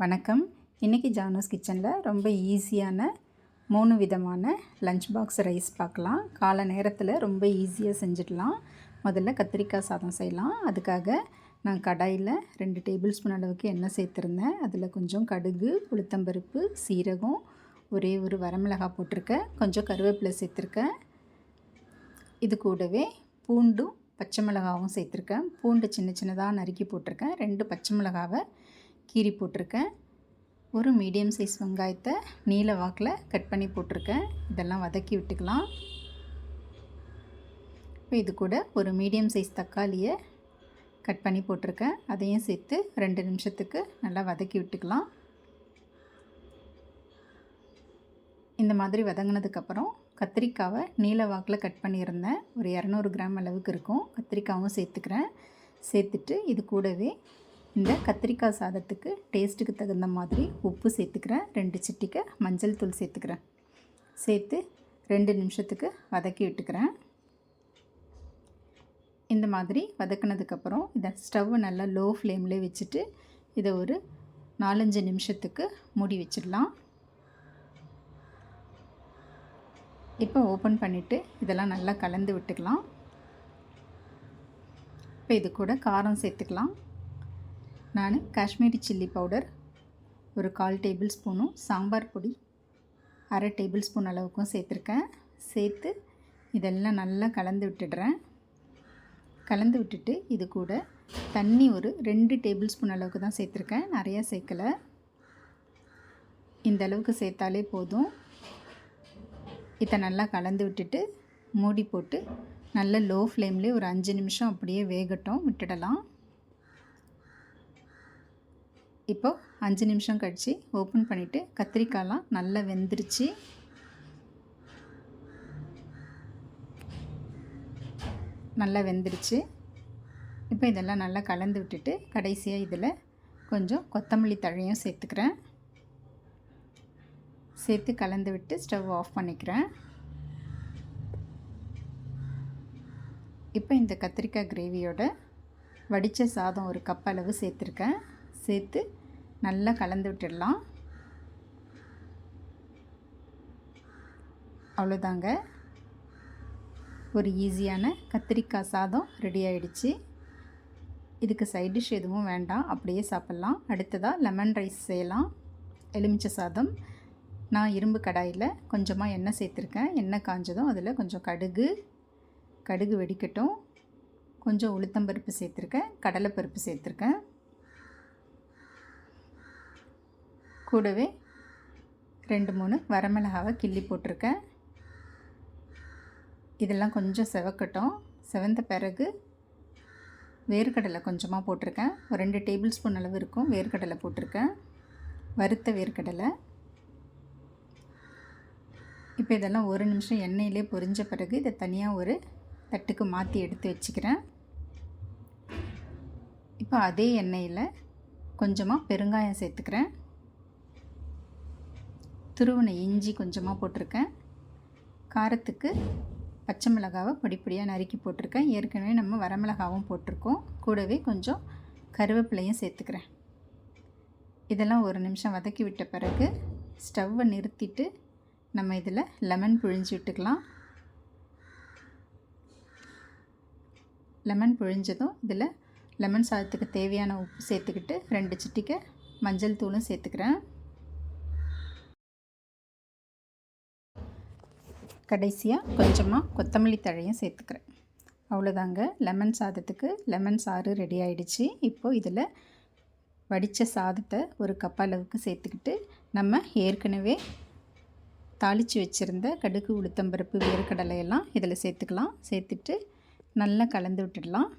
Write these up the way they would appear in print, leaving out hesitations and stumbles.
வணக்கம். இன்றைக்கி ஜானோஸ் கிச்சனில் ரொம்ப ஈஸியான 3 விதமான லஞ்ச் பாக்ஸ் ரைஸ் பார்க்கலாம். காலை நேரத்தில் ரொம்ப ஈஸியாக செஞ்சிடலாம். முதல்ல கத்திரிக்காய் சாதம் செய்யலாம். அதுக்காக நான் கடாயில் 2 டேபிள் ஸ்பூன் அளவுக்கு எண்ணெய் சேர்த்துருந்தேன். அதில் கொஞ்சம் கடுகு, உளுத்தம்பருப்பு, சீரகம், ஒரே ஒரு வரமிளகாய் போட்டிருக்கேன். கொஞ்சம் கருவேப்பிலை சேர்த்துருக்கேன். இது கூடவே பூண்டும் பச்சை மிளகாவும் சேர்த்துருக்கேன். பூண்டு சின்ன சின்னதாக நறுக்கி போட்டிருக்கேன். 2 பச்சை மிளகாவை கீரி போட்டிருக்கேன். ஒரு மீடியம் சைஸ் வெங்காயத்தை நீல வாக்கில் கட் பண்ணி போட்டிருக்கேன். இதெல்லாம் வதக்கி விட்டுக்கலாம். இப்போ இது கூட ஒரு மீடியம் சைஸ் தக்காளியை கட் பண்ணி போட்டிருக்கேன். அதையும் சேர்த்து 2 நிமிஷத்துக்கு நல்லா வதக்கி விட்டுக்கலாம். இந்த மாதிரி வதங்கினதுக்கப்புறம் கத்திரிக்காவை நீல வாக்கில் கட் பண்ணியிருந்தேன். ஒரு 200 கிராம் அளவுக்கு இருக்கும். கத்திரிக்காவும் சேர்த்துக்கிறேன். சேர்த்துட்டு இது கூடவே இந்த கத்திரிக்காய் சாதத்துக்கு டேஸ்ட்டுக்கு தகுந்த மாதிரி உப்பு சேர்த்துக்கிறேன். 2 சிட்டிகை மஞ்சள் தூள் சேர்த்துக்கிறேன். சேர்த்து 2 நிமிஷத்துக்கு வதக்கி விட்டுக்கிறேன். இந்த மாதிரி வதக்கினதுக்கப்புறம் இதை ஸ்டவ் நல்லா லோ ஃப்ளேம்லேயே வச்சுட்டு இதை ஒரு 4-5 நிமிஷத்துக்கு மூடி வச்சிடலாம். இப்போ ஓப்பன் பண்ணிவிட்டு இதெல்லாம் நல்லா கலந்து விட்டுக்கலாம். இப்போ இது கூட காரம் சேர்த்துக்கலாம். நான் காஷ்மீரி சில்லி பவுடர் ஒரு 1/4 டேபிள் ஸ்பூனும் சாம்பார் பொடி 1/2 டேபிள் ஸ்பூன் அளவுக்கும் சேர்த்துருக்கேன். சேர்த்து இதெல்லாம் நல்லா கலந்து விட்டுடுறேன். கலந்து விட்டுட்டு இது கூட தண்ணி ஒரு 2 டேபிள் ஸ்பூன் அளவுக்கு தான் சேர்த்துருக்கேன். நிறையா சேர்க்கலை. இந்த அளவுக்கு சேர்த்தாலே போதும். இதை நல்லா கலந்து விட்டுட்டு மூடி போட்டு நல்ல லோ ஃப்ளேம்லேயே ஒரு 5 நிமிஷம் அப்படியே வேகட்டும் விட்டுடலாம். இப்போ 5 நிமிஷம் கழித்து ஓப்பன் பண்ணிவிட்டு கத்திரிக்காயெலாம் நல்லா வெந்துருச்சு. இப்போ இதெல்லாம் நல்லா கலந்து விட்டுட்டு கடைசியாக இதில் கொஞ்சம் கொத்தமல்லி தழையும் சேர்த்துக்கிறேன். சேர்த்து கலந்து விட்டு ஸ்டவ் ஆஃப் பண்ணிக்கிறேன். இப்போ இந்த கத்திரிக்காய் கிரேவியோட வடித்த சாதம் ஒரு கப் அளவு சேர்த்துருக்கேன். சேர்த்து நல்லா கலந்து விட்டுடலாம். அவ்வளோதாங்க, ஒரு ஈஸியான கத்திரிக்காய் சாதம் ரெடி ஆகிடுச்சு. இதுக்கு சைட் டிஷ் எதுவும் வேண்டாம், அப்படியே சாப்பிட்லாம். அடுத்ததாக லெமன் ரைஸ் செய்யலாம். எலுமிச்சை சாதம். நான் இரும்பு கடாயில் கொஞ்சமாக எண்ணெய் சேர்த்துருக்கேன். எண்ணெய் காஞ்சதும் அதில் கொஞ்சம் கடுகு வெடிக்கட்டும். கொஞ்சம் உளுத்தம்பருப்பு சேர்த்துருக்கேன். கடலைப்பருப்பு சேர்த்துருக்கேன். கூடவே 2-3 வரமிளகாவை கிள்ளி போட்டிருக்கேன். இதெல்லாம் கொஞ்சம் செவக்கட்டும். செவந்த பிறகு வேர்க்கடலை கொஞ்சமாக போட்டிருக்கேன். ஒரு 2 டேபிள் ஸ்பூன் அளவு இருக்கும் வேர்க்கடலை போட்டிருக்கேன். வறுத்த வேர்க்கடலை. இப்போ இதெல்லாம் ஒரு நிமிஷம் எண்ணெயிலே பொரிஞ்ச பிறகு இதை தனியாக ஒரு தட்டுக்கு மாற்றி எடுத்து வச்சுக்கிறேன். இப்போ அதே எண்ணெயில் கொஞ்சமாக பெருங்காயம் சேர்த்துக்கிறேன். துருவின இஞ்சி கொஞ்சமாக போட்டிருக்கேன். காரத்துக்கு பச்சை மிளகாவை பொடியாக நறுக்கி போட்டிருக்கேன். ஏற்கனவே நம்ம வரமிளகாவும் போட்டிருக்கோம். கூடவே கொஞ்சம் கருவேப்பிலையும் சேர்த்துக்கிறேன். இதெல்லாம் ஒரு நிமிஷம் வதக்கி விட்ட பிறகு ஸ்டவ்வை நிறுத்திட்டு நம்ம இதில் லெமன் பிழிஞ்சு விட்டுக்கலாம். லெமன் பிழிஞ்சதும் இதில் லெமன் சாதத்துக்கு தேவையான உப்பு சேர்த்துக்கிட்டு 2 சிட்டிகை மஞ்சள் தூளும் சேர்த்துக்கிறேன். கடைசியாக கொஞ்சமாக கொத்தமல்லி தழையும் சேர்த்துக்கிறேன். அவ்வளோதாங்க, லெமன் சாதத்துக்கு லெமன் சாறு ரெடி ஆகிடுச்சு. இப்போது இதில் வடித்த சாதத்தை ஒரு கப் அளவுக்கு சேர்த்துக்கிட்டு நம்ம ஏற்கனவே தாளித்து வச்சுருந்த கடுகு, உளுத்தம்பருப்பு, வேர்க்கடலையெல்லாம் இதில் சேர்த்துக்கலாம். சேர்த்துட்டு நல்லா கலந்து விட்டுடலாம்.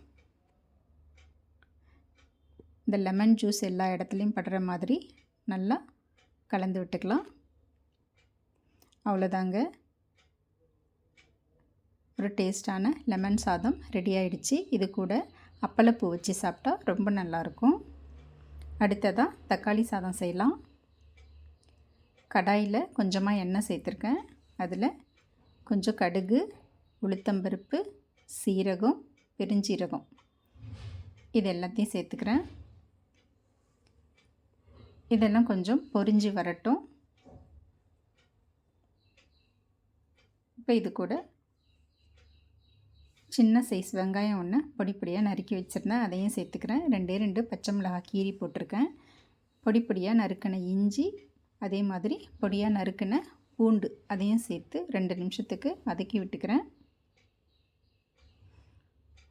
இந்த லெமன் ஜூஸ் எல்லா இடத்துலையும் படுற மாதிரி நல்லா கலந்து விட்டுக்கலாம். அவ்வளோதாங்க, ஒரு டேஸ்டான லெமன் சாதம் ரெடி ஆகிடுச்சு. இது கூட அப்பளப்பூ வச்சு சாப்பிட்டா ரொம்ப நல்லாயிருக்கும். அடுத்ததாக தக்காளி சாதம் செய்யலாம். கடாயில் கொஞ்சமாக எண்ணெய் சேர்த்துருக்கேன். அதில் கொஞ்சம் கடுகு, உளுத்தம்பருப்பு, சீரகம், பெருஞ்சீரகம் இது எல்லாத்தையும் சேர்த்துக்கிறேன். இதெல்லாம் கொஞ்சம் பொரிஞ்சு வரட்டும். இப்போ இது கூட சின்ன சைஸ் வெங்காயம் ஒன்று பொடி பொடியாக நறுக்கி வச்சுருந்தேன், அதையும் சேர்த்துக்கிறேன். 2 பச்சை மிளகாய் கீரி போட்டிருக்கேன். பொடி பொடியாக நறுக்கின இஞ்சி, அதே மாதிரி பொடியாக நறுக்கின பூண்டு அதையும் சேர்த்து 2 நிமிஷத்துக்கு வதக்கி விட்டுக்கிறேன்.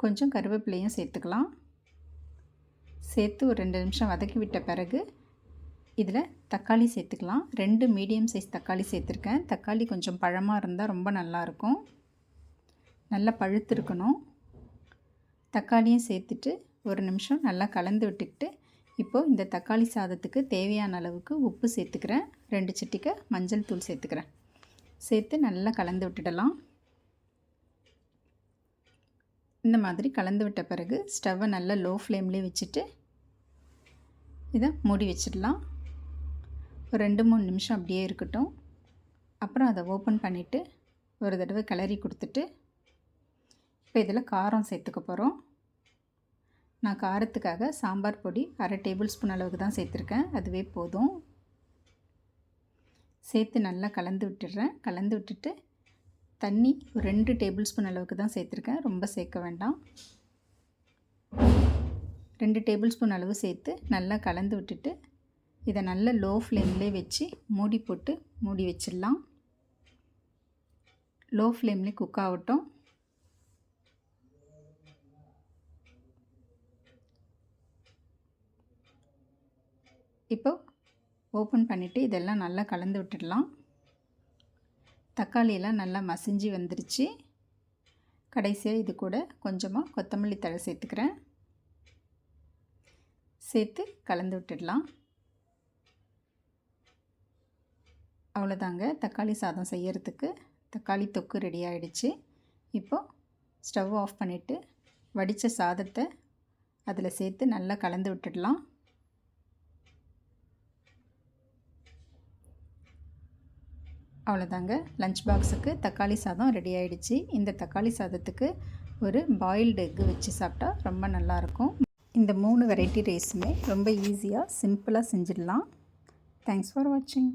கொஞ்சம் கருவேப்பிலையும் சேர்த்துக்கலாம். சேர்த்து ஒரு 2 நிமிஷம் வதக்கி விட்ட பிறகு இதில் தக்காளி சேர்த்துக்கலாம். 2 மீடியம் சைஸ் தக்காளி சேர்த்துருக்கேன். தக்காளி கொஞ்சம் பழமாக இருந்தால் ரொம்ப நல்லாயிருக்கும். நல்லா பழுத்து இருக்கணும். தக்காளியும் சேர்த்துட்டு ஒரு நிமிஷம் நல்லா கலந்து விட்டுக்கிட்டு இப்போது இந்த தக்காளி சாதத்துக்கு தேவையான அளவுக்கு உப்பு சேர்த்துக்கிறேன். 2 சிட்டிகை மஞ்சள் தூள் சேர்த்துக்கிறேன். சேர்த்து நல்லா கலந்து விட்டுடலாம். இந்த மாதிரி கலந்து விட்ட பிறகு ஸ்டவ்வை நல்லா லோ ஃப்ளேம்லேயே வச்சுட்டு இதை மூடி வச்சிடலாம். ஒரு 2-3 நிமிஷம் அப்படியே இருக்கட்டும். அப்புறம் அதை ஓப்பன் பண்ணிவிட்டு ஒரு தடவை கிளறி கொடுத்துட்டு இப்போ இதில் காரம் சேர்த்துக்க போகிறோம். நான் காரத்துக்காக சாம்பார் பொடி 1/2 டேபிள் ஸ்பூன் அளவுக்கு தான் சேர்த்துருக்கேன். அதுவே போதும். சேர்த்து நல்லா கலந்து விட்டுடுறேன். கலந்து விட்டுட்டு தண்ணி ஒரு 2 டேபிள் ஸ்பூன் அளவுக்கு தான் சேர்த்துருக்கேன், ரொம்ப சேர்க்க வேண்டாம். 2 டேபிள் ஸ்பூன் அளவு சேர்த்து நல்லா கலந்து விட்டுட்டு இதை நல்ல லோ ஃப்ளேம்லேயே வச்சு மூடி போட்டு மூடி வச்சிடலாம். லோ ஃப்ளேம்லேயே குக் ஆகட்டும். இப்போ ஓப்பன் பண்ணிவிட்டு இதெல்லாம் நல்லா கலந்து விட்டுடலாம். தக்காளியெல்லாம் நல்லா மசிஞ்சு வந்துருச்சு. கடைசியாக இது கூட கொஞ்சமாக கொத்தமல்லி தழை சேர்த்துக்கிறேன். சேர்த்து கலந்து விட்டுடலாம். அவ்வளோதாங்க, தக்காளி சாதம் செய்யறதுக்கு தக்காளி தொக்கு ரெடி ஆகிடுச்சு. இப்போது ஸ்டவ் ஆஃப் பண்ணிவிட்டு வடித்த சாதத்தை அதில் சேர்த்து நல்லா கலந்து விட்டுடலாம். அவ்வளோதாங்க, லஞ்ச் பாக்ஸுக்கு தக்காளி சாதம் ரெடி ஆகிடுச்சு. இந்த தக்காளி சாதத்துக்கு ஒரு பாயில்டு எக்கு வச்சு சாப்பிட்டா ரொம்ப நல்லாயிருக்கும். இந்த 3 வெரைட்டி ரைஸுமே ரொம்ப ஈஸியாக சிம்பிளாக செஞ்சிடலாம். தேங்க்ஸ் ஃபார் வாட்சிங்.